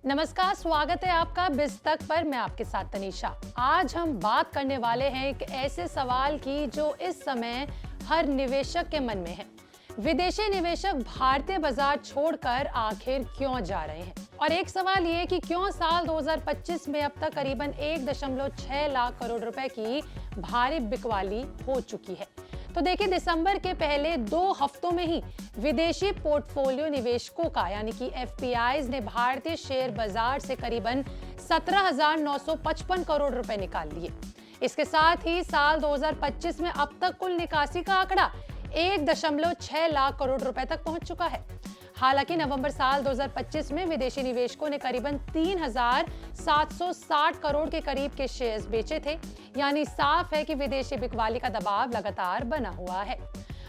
नमस्कार, स्वागत है आपका बिज़ तक पर। मैं आपके साथ तनीषा। आज हम बात करने वाले हैं एक ऐसे सवाल की जो इस समय हर निवेशक के मन में है। विदेशी निवेशक भारतीय बाजार छोड़कर आखिर क्यों जा रहे हैं? और एक सवाल ये कि क्यों साल 2025 में अब तक करीबन 1.6 लाख करोड़ रुपए की भारी बिकवाली हो चुकी है। तो देखिए, दिसंबर के पहले 2 हफ्तों में ही विदेशी पोर्टफोलियो निवेशकों का यानी कि एफपीआईज ने भारतीय शेयर बाजार से करीबन 17,955 करोड़ रुपए निकाल लिए। इसके साथ ही साल 2025 में अब तक कुल निकासी का आंकड़ा 1.6 लाख करोड़ रुपए तक पहुंच चुका है। हालांकि नवंबर साल 2025 में विदेशी निवेशकों ने करीबन 3,760 करोड़ के करीब के शेयर्स बेचे थे, यानी साफ है कि विदेशी बिकवाली का दबाव लगातार बना हुआ है।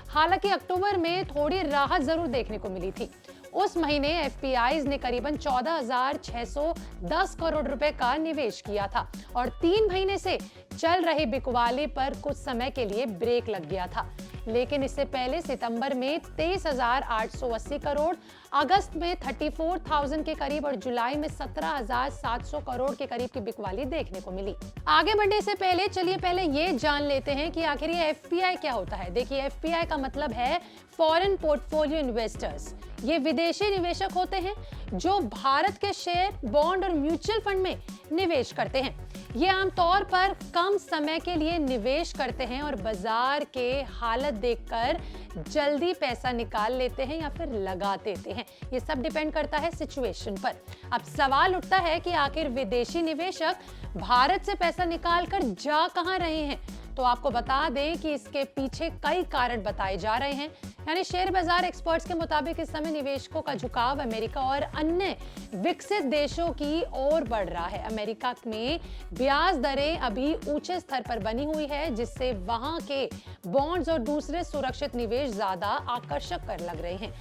हालांकि अक्टूबर में थोड़ी राहत जरूर देखने को मिली थी। उस महीने एफपीआईज ने करीबन 14,610 करोड़ रुपए का निवेश किया था और 3 महीने से चल रही बिकवाली पर कुछ समय के लिए ब्रेक लग गया था। लेकिन इससे पहले सितंबर में 23,880 करोड़, अगस्त में 34,000 के करीब और जुलाई में 17,700 करोड़ के करीब की बिकवाली देखने को मिली। आगे बढ़ने से पहले चलिए पहले ये जान लेते हैं कि आखिर ये एफपीआई क्या होता है। देखिए, एफपीआई का मतलब है फॉरेन पोर्टफोलियो इन्वेस्टर्स। ये विदेशी निवेशक होते हैं जो भारत के शेयर, बॉन्ड और म्यूचुअल फंड में निवेश करते हैं। ये आमतौर पर कम समय के लिए निवेश करते हैं और बाजार के हालत देखकर जल्दी पैसा निकाल लेते हैं या फिर लगा देते हैं। ये सब डिपेंड करता है सिचुएशन पर। अब सवाल उठता है कि आखिर विदेशी निवेशक भारत से पैसा निकालकर जा कहां रहे हैं? तो आपको बता दें कि इसके पीछे कई कारण बताए जा रहे हैं। यानी शेयर बाजार एक्सपर्ट्स के मुताबिक इस समय निवेशकों का झुकाव अमेरिका और अन्य विकसित देशों की ओर बढ़ रहा है। अमेरिका में ब्याज दरें अभी ऊंचे स्तर पर बनी हुई है, जिससे वहां के बॉन्ड्स और दूसरे सुरक्षित निवेश ज्यादा आकर्षक कर लग रहे हैं।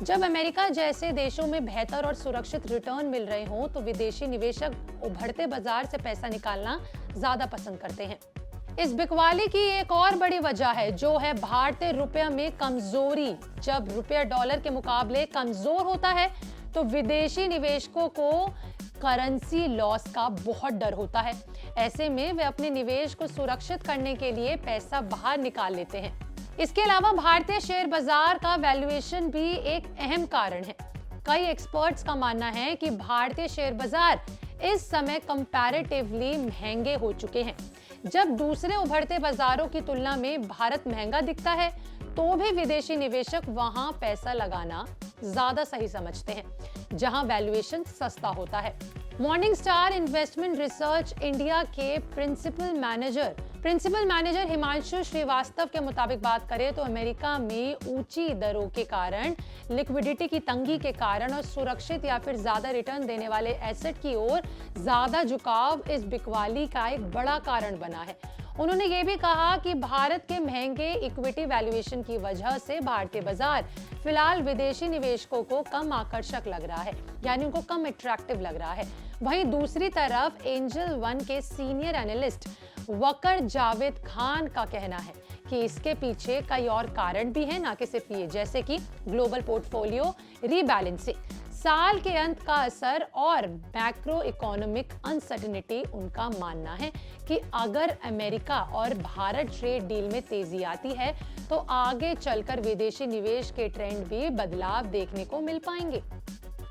जब अमेरिका जैसे देशों में बेहतर और सुरक्षित रिटर्न मिल रहे हों, तो विदेशी निवेशक उभरते बाजार से पैसा निकालना ज्यादा पसंद करते हैं। इस बिकवाली की एक और बड़ी वजह है जो है भारतीय रुपये में कमजोरी। जब रुपया डॉलर के मुकाबले कमजोर होता है तो विदेशी निवेशकों को करेंसी लॉस का बहुत डर होता है। ऐसे में वे अपने निवेश को सुरक्षित करने के लिए पैसा बाहर निकाल लेते हैं। इसके अलावा भारतीय शेयर बाजार का वैल्यूएशन भी एक अहम कारण है। कई एक्सपर्ट्स का मानना है कि भारतीय शेयर बाजार इस समय कंपैरेटिवली महंगे हो चुके हैं। जब दूसरे उभरते बाजारों की तुलना में भारत महंगा दिखता है, तो भी विदेशी निवेशक वहां पैसा लगाना ज्यादा सही समझते हैं, जहां वैल्यूएशन सस्ता होता है। Morning star investment research India के प्रिंसिपल मैनेजर हिमांशु श्रीवास्तव के मुताबिक बात करें तो अमेरिका में ऊंची दरों के कारण, लिक्विडिटी की तंगी के कारण और सुरक्षित या फिर ज्यादा रिटर्न देने वाले एसेट की ओर ज्यादा झुकाव इस बिकवाली का एक बड़ा कारण बना है। उन्होंने ये भी कहा कि भारत के महंगे इक्विटी वैल्यूएशन की वजह से भारतीय बाजार फिलहाल विदेशी निवेशकों को कम आकर्षक लग रहा है, यानी उनको कम अट्रैक्टिव लग रहा है। वहीं दूसरी तरफ एंजल वन के senior analyst Walker Javed Khan का कहना है कि इसके पीछे कई और कारण भी हैं, ना कि सिर्फ ये, जैसे कि ग्लोबल पोर्टफोलियो रीबैलेंसिंग, साल के अंत का असर और मैक्रो इकोनॉमिक अनसर्टेनिटी। उनका मानना है कि अगर अमेरिका और भारत ट्रेड डील में तेजी आती है तो आगे चलकर विदेशी निवेश के ट्रेंड भी बदलाव देखने को मिल पाएंगे।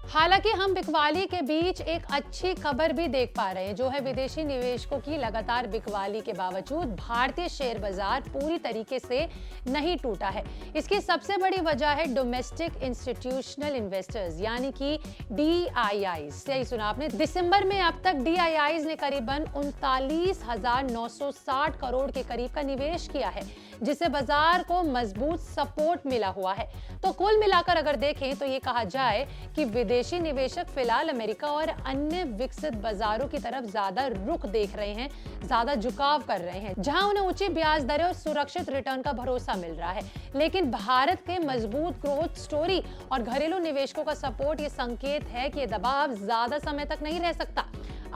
हालांकि हम बिकवाली के बीच एक अच्छी खबर भी देख पा रहे हैं, जो है विदेशी निवेशकों की लगातार बिकवाली के बावजूद भारतीय शेयर बाजार पूरी तरीके से नहीं टूटा है। इसकी सबसे बड़ी वजह है डोमेस्टिक इंस्टीट्यूशनल इन्वेस्टर्स यानी कि DIIs। सही सुना आपने। दिसंबर में अब तक DIIs ने करीबन 39,960 करोड़ के करीब का निवेश किया है, जिससे बाजार को मजबूत सपोर्ट मिला हुआ है। तो कुल मिलाकर अगर देखें तो ये कहा जाए कि विदेशी निवेशक फिलहाल अमेरिका और अन्य विकसित बाजारों की तरफ ज्यादा रुख देख रहे हैं, ज्यादा झुकाव कर रहे हैं, जहां उन्हें ऊंची ब्याज दरें और सुरक्षित रिटर्न का भरोसा मिल रहा है। लेकिन भारत के मजबूत ग्रोथ स्टोरी और घरेलू निवेशकों का सपोर्ट ये संकेत है कि ये दबाव ज्यादा समय तक नहीं रह सकता।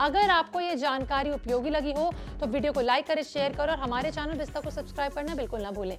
अगर आपको ये जानकारी उपयोगी लगी हो तो वीडियो को लाइक करें, शेयर करें और हमारे चैनल बिज़ तक को सब्सक्राइब करना बिल्कुल ना भूलें।